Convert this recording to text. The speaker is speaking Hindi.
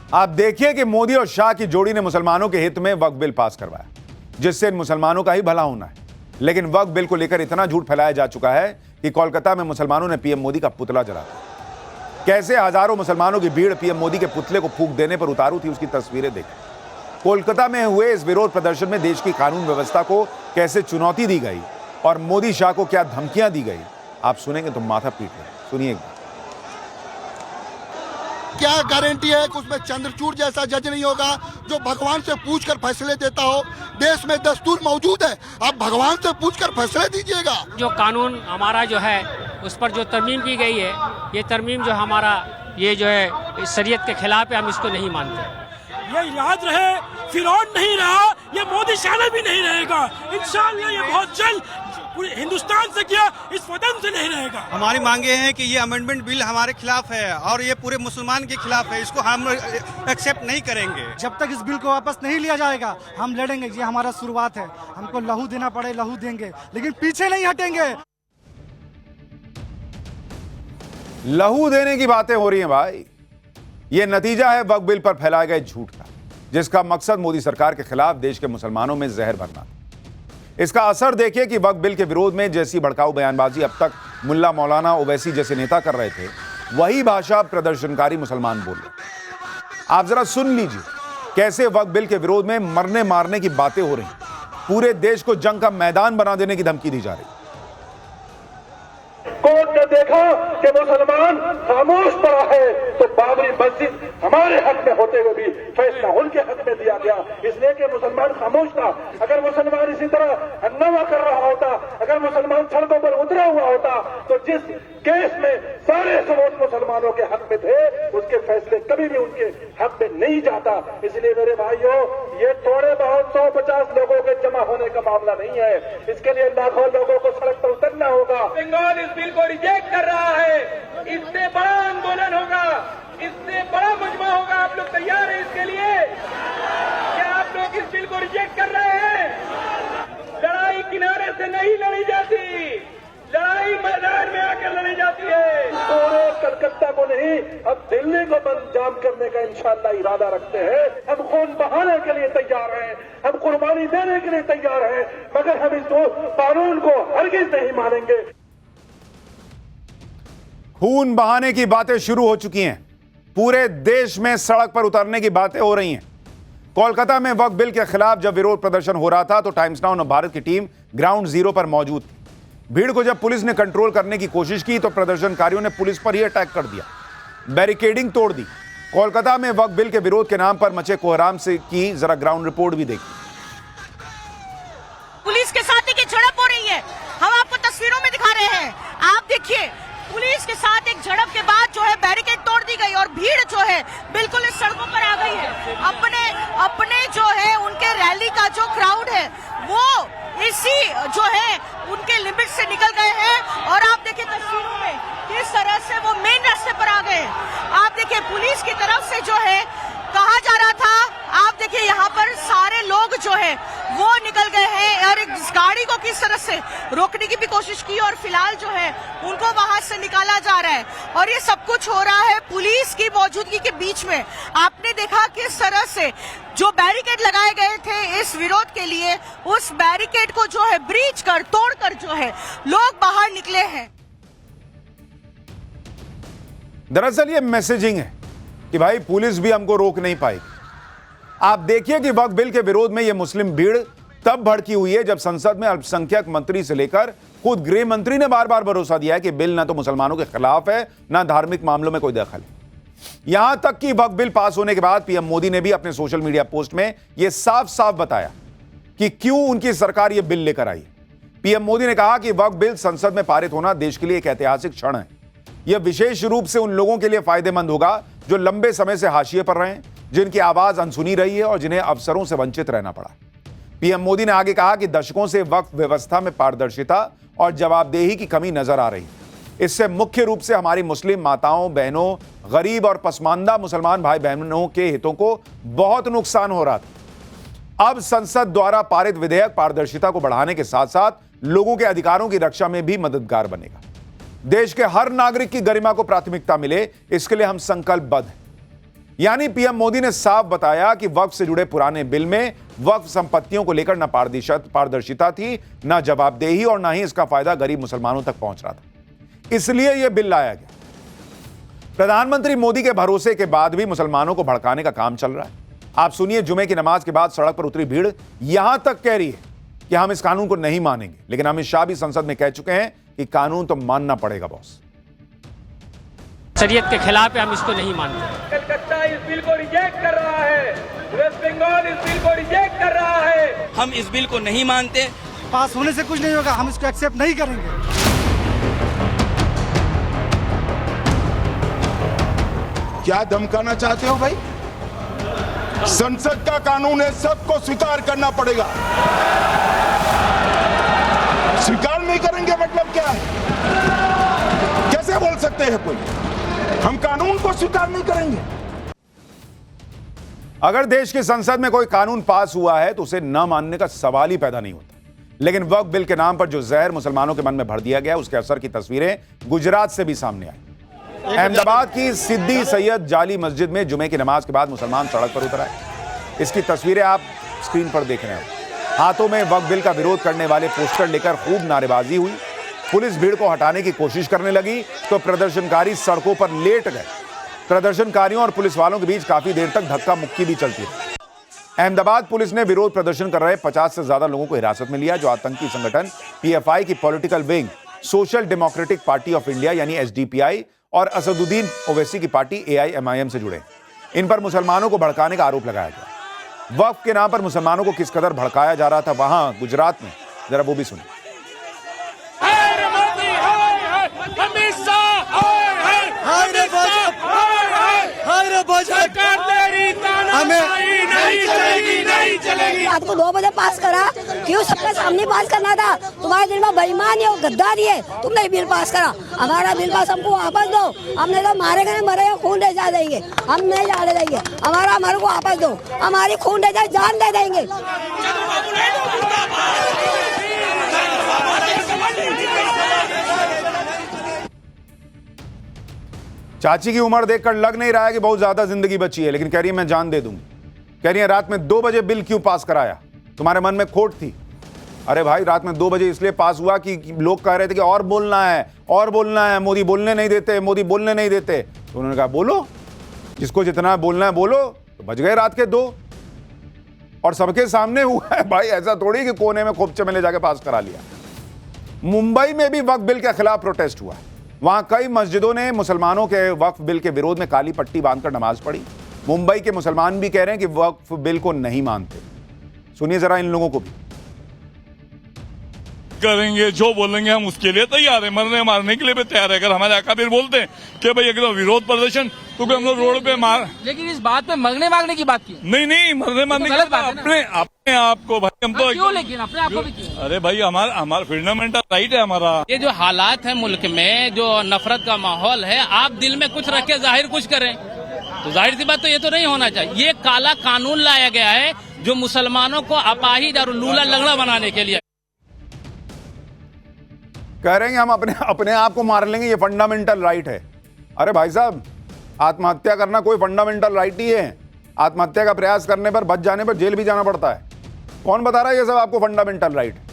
आप देखिए कि मोदी और शाह की जोड़ी ने मुसलमानों के हित में वक्फ बिल पास करवाया, जिससे इन मुसलमानों का ही भला होना है। लेकिन वक्फ बिल को लेकर इतना झूठ फैलाया जा चुका है कि कोलकाता में मुसलमानों ने पीएम मोदी का पुतला जला दिया। कैसे हजारों मुसलमानों की भीड़ पीएम मोदी के पुतले को फूंक देने पर उतारू थी, उसकी तस्वीरें देखें। कोलकाता में हुए इस विरोध प्रदर्शन में देश की कानून व्यवस्था को कैसे चुनौती दी गई और मोदी शाह को क्या धमकियां दी गई, आप सुनेंगे तो माथा पीट रहे। सुनिए। क्या गारंटी है कि उसमें चंद्रचूड़ जैसा जज नहीं होगा जो भगवान से पूछकर फैसले देता हो। देश में दस्तूर मौजूद है, आप भगवान से पूछकर फैसले दीजिएगा। जो कानून हमारा जो है उस पर जो तरमीम की गई है, ये तरमीम जो हमारा ये जो है शरीयत के खिलाफ है, हम इसको नहीं मानते। ये याद रहे, फिरौन नहीं रहा, ये मोदी शाह भी नहीं रहेगा। इंशाअल्लाह ये बहुत जल्द पूरे हिंदुस्तान से किया, इस वतन से नहीं रहेगा। हमारी मांगे हैं कि ये अमेंडमेंट बिल हमारे खिलाफ है और ये पूरे मुसलमान के खिलाफ है, इसको हम एक्सेप्ट नहीं करेंगे। जब तक इस बिल को वापस नहीं लिया जाएगा हम लड़ेंगे। ये हमारा शुरुआत है, हमको लहू देना पड़े लहू देंगे, लेकिन पीछे नहीं हटेंगे। लहू देने की बातें हो रही हैं भाई, ये नतीजा है वक्फ बिल पर फैलाए गए झूठ का, जिसका मकसद मोदी सरकार के खिलाफ देश के मुसलमानों में जहर भरना। इसका असर देखिए कि वक्फ बिल के विरोध में जैसी भड़काऊ बयानबाजी अब तक मुल्ला मौलाना ओवैसी जैसे नेता कर रहे थे, वही भाषा प्रदर्शनकारी मुसलमान बोल रहे। आप जरा सुन लीजिए कैसे वक्फ बिल के विरोध में मरने मारने की बातें हो रही, पूरे देश को जंग का मैदान बना देने की धमकी दी जा रही। कोर्ट ने देखा कि मुसलमान खामोश पड़ा है, तो बाबरी मस्जिद हमारे हक में होते हुए भी फैसला उनके हक में दिया गया, इसलिए कि मुसलमान खामोश था। अगर मुसलमान इसी तरह हंगामा कर रहा होता, अगर मुसलमान सड़कों पर उतरा हुआ होता, तो जिस केस में सारे सबूत मुसलमानों के हक में थे, उसके फैसले कभी भी उनके हक में नहीं जाता। इसलिए मेरे भाइयों, ये थोड़े बहुत 150 लोगों के जमा होने का मामला नहीं है, इसके लिए लाखों लोगों को सड़क पर उतरना होगा। बंगाल इस बिल को रिजेक्ट कर रहा है, इससे बड़ा आंदोलन होगा, इससे बड़ा मजमा होगा। आप लोग तैयार हैं इसके लिए? क्या आप लोग इस बिल को रिजेक्ट कर रहे हैं? लड़ाई किनारे से नहीं लड़ी जाती, लड़ाई मैदान में आकर लड़ी जाती है। पूरे कलकत्ता को नहीं, अब दिल्ली को बंद जाम करने का इंशाअल्लाह इरादा रखते हैं। हम खून बहाने के लिए तैयार हैं, हम कुर्बानी देने के लिए तैयार हैं, मगर हम इस कानून को हरगिज नहीं मानेंगे। खून बहाने की बातें शुरू हो चुकी हैं, पूरे देश में सड़क पर उतरने की बातें हो रही हैं। कोलकाता में वक्फ बिल के खिलाफ जब विरोध प्रदर्शन हो रहा था तो टाइम्स नाउ भारत की टीम ग्राउंड जीरो पर मौजूद थी। भीड़ को जब पुलिस ने कंट्रोल करने की कोशिश की तो प्रदर्शनकारियों ने पुलिस पर ही अटैक कर दिया, बैरिकेडिंग तोड़ दी। कोलकाता में वक्फ बिल के विरोध के नाम पर मचे कोहराम से की जरा ग्राउंड रिपोर्ट भी देखी। पुलिस के साथ एक झड़प हो रही है, हम आपको तस्वीरों में दिखा रहे हैं। आप देखिए, पुलिस के साथ एक झड़प के बाद जो है बैरिकेड तोड़ दी गई और भीड़ जो है बिल्कुल इस सड़कों पर आ गई है। अपने जो है उनके रैली का जो क्राउड है वो इसी जो है उनके लिमिट से निकल गए हैं और आप देखिए तस्वीरों में किस तरह से वो मेन रास्ते पर आ गए। आप देखिए पुलिस की तरफ से जो है कहा जा रहा था, आप देखिए यहाँ पर सारे लोग जो है वो निकल गए हैं और इस गाड़ी को किस तरह से रोकने की भी कोशिश की और फिलहाल जो है उनको वहां से निकाला जा रहा है और ये सब कुछ हो रहा है पुलिस की मौजूदगी के बीच में। आपने देखा किस तरह से जो बैरिकेड लगाए गए थे इस विरोध के लिए, उस बैरिकेड को जो है ब्रीच कर तोड़कर जो है लोग बाहर निकले हैं। दरअसल ये मैसेजिंग है कि भाई पुलिस भी हमको रोक नहीं पाएगी। आप देखिए कि वक्फ बिल के विरोध में यह मुस्लिम भीड़ तब भड़की हुई है जब संसद में अल्पसंख्यक मंत्री से लेकर खुद गृह मंत्री ने बार बार भरोसा दिया है कि बिल ना तो मुसलमानों के खिलाफ है, ना धार्मिक मामलों में कोई दखल है। यहां तक कि वक्फ बिल पास होने के बाद पीएम मोदी ने भी अपने सोशल मीडिया पोस्ट में यह साफ साफ बताया कि क्यों उनकी सरकार यह बिल लेकर आई। पीएम मोदी ने कहा कि वक्फ बिल संसद में पारित होना देश के लिए एक ऐतिहासिक क्षण है। यह विशेष रूप से उन लोगों के लिए फायदेमंद होगा जो लंबे समय से हाशिए पर रहे हैं, जिनकी आवाज अनसुनी रही है और जिन्हें अवसरों से वंचित रहना पड़ा। पीएम मोदी ने आगे कहा कि दशकों से वक्फ व्यवस्था में पारदर्शिता और जवाबदेही की कमी नजर आ रही है। इससे मुख्य रूप से हमारी मुस्लिम माताओं, बहनों, गरीब और पसमानदा मुसलमान भाई बहनों के हितों को बहुत नुकसान हो रहा था। अब संसद द्वारा पारित विधेयक पारदर्शिता को बढ़ाने के साथ साथ लोगों के अधिकारों की रक्षा में भी मददगार बनेगा। देश के हर नागरिक की गरिमा को प्राथमिकता मिले, इसके लिए हम संकल्पबद्ध हैं। यानी पीएम मोदी ने साफ बताया कि वक्फ से जुड़े पुराने बिल में वक्फ संपत्तियों को लेकर न पारदर्शिता थी, न जवाबदेही और न ही इसका फायदा गरीब मुसलमानों तक पहुंच रहा था। इसलिए यह बिल लाया गया। प्रधानमंत्री मोदी के भरोसे के बाद भी मुसलमानों को भड़काने का काम चल रहा है। आप सुनिए, जुमे की नमाज के बाद सड़क पर उतरी भीड़ यहां तक कह रही है कि हम इस कानून को नहीं मानेंगे, लेकिन अमित शाह भी संसद में कह चुके हैं कि कानून तो मानना पड़ेगा बॉस। शरीयत के खिलाफ है, हम इसको नहीं मानते। कलकत्ता इस बिल को रिजेक्ट कर रहा है, वेस्ट बंगाल इस बिल को रिजेक्ट कर रहा है। हम इस बिल को नहीं मानते। पास होने से कुछ नहीं होगा, हम इसको एक्सेप्ट नहीं करेंगे। क्या धमकाना चाहते हो भाई? संसद का कानून है, सबको स्वीकार करना पड़ेगा। स्वीकार नहीं करेंगे मतलब क्या है? कैसे बोल सकते हैं कोई? हम कानून को स्वीकार नहीं करेंगे। अगर देश की संसद में कोई कानून पास हुआ है तो उसे न मानने का सवाल ही पैदा नहीं होता। लेकिन वक्फ बिल के नाम पर जो जहर मुसलमानों के मन में भर दिया गया, उसके असर की तस्वीरें गुजरात से भी सामने आई। अहमदाबाद की सिद्दी सैयद जाली मस्जिद में जुमे की नमाज के बाद मुसलमान सड़क पर उतर आए। इसकी तस्वीरें आप स्क्रीन पर देख रहे हैं। हाथों में वक्फ बिल का विरोध करने वाले पोस्टर लेकर खूब नारेबाजी हुई। पुलिस भीड़ को हटाने की कोशिश करने लगी तो प्रदर्शनकारी सड़कों पर लेट गए। प्रदर्शनकारियों और पुलिस वालों के बीच काफी देर तक धक्का मुक्की भी चलती रही। अहमदाबाद पुलिस ने विरोध प्रदर्शन कर रहे 50 से ज्यादा लोगों को हिरासत में लिया, जो आतंकी संगठन पीएफआई की political wing social democratic party of India यानी एसडीपीआई और असदुद्दीन ओवैसी की पार्टी एआईएमआईएम से जुड़े। इन पर मुसलमानों को भड़काने का आरोप लगाया गया। वक्फ के नाम पर मुसलमानों को किस कदर भड़काया जा रहा था वहां गुजरात में, जरा वो भी सुनिए। रात को 2 बजे पास करा, क्यों सबके सामने पास करना था? तुम्हारे दिल में बेईमानी और गद्दारी है, तुमने बिल पास करा। हमारा बिल पास हमको वापस दो। हमने तो मारे गए मरे खून दे जा देंगे, हम नहीं जाने देंगे। हमारे को वापस दो, हमारी खून दे जाए जान दे देंगे। चाची की उम्र देखकर लग नहीं रहा है कि बहुत ज्यादा जिंदगी बची है, लेकिन कह रही है मैं जान दे दूंगी। कह रही है रात में 2 बजे बिल क्यों पास कराया? तुम्हारे मन में खोट थी? अरे भाई, रात में 2 बजे इसलिए पास हुआ कि लोग कह रहे थे कि और बोलना है, और बोलना है, मोदी बोलने नहीं देते, मोदी बोलने नहीं देते। तो उन्होंने कहा बोलो, जिसको जितना बोलना है बोलो। तो बज गए रात के 2 और सबके सामने हुआ है भाई। ऐसा थोड़ी कि कोने में खोपचे में ले जाके पास करा लिया। मुंबई में भी वक्फ बिल के खिलाफ प्रोटेस्ट हुआ। वहां कई मस्जिदों ने मुसलमानों के वक्फ बिल के विरोध में काली पट्टी बांधकर नमाज पढ़ी। मुंबई के मुसलमान भी कह रहे हैं कि वक्फ बिल को नहीं मानते। सुनिए जरा इन लोगों को भी। करेंगे जो बोलेंगे हम उसके लिए तैयार है, मरने मारने के लिए भी तैयार है। अगर हमारे अकाबिर बोलते हैं कि भाई अगर विरोध प्रदर्शन तो हम लोग रोड पे मार, लेकिन इस बात पे मरने मारने की बात की नहीं मरने मारने गलत बात है ना? अपने आप को भाई हम तो क्यों, लेकिन अपने आप को भी क्यों? अरे भाई हमारा फंडामेंटल राइट है हमारा। ये जो हालात है मुल्क में, जो नफरत का माहौल है, आप दिल में कुछ रख के जाहिर कुछ करें, तो जाहिर सी बात तो ये तो नहीं होना चाहिए। ये काला कानून लाया गया है जो मुसलमानों को अपाहिज और लूला लंगड़ा बनाने के लिए। कह रहे हैं हम अपने आप को मार लेंगे, ये फंडामेंटल राइट है। अरे भाई साहब, आत्महत्या करना कोई फंडामेंटल राइट ही है। आत्महत्या का प्रयास करने पर, बच जाने पर जेल भी जाना पड़ता है। कौन बता रहा है ये सब आपको फंडामेंटल राइट है?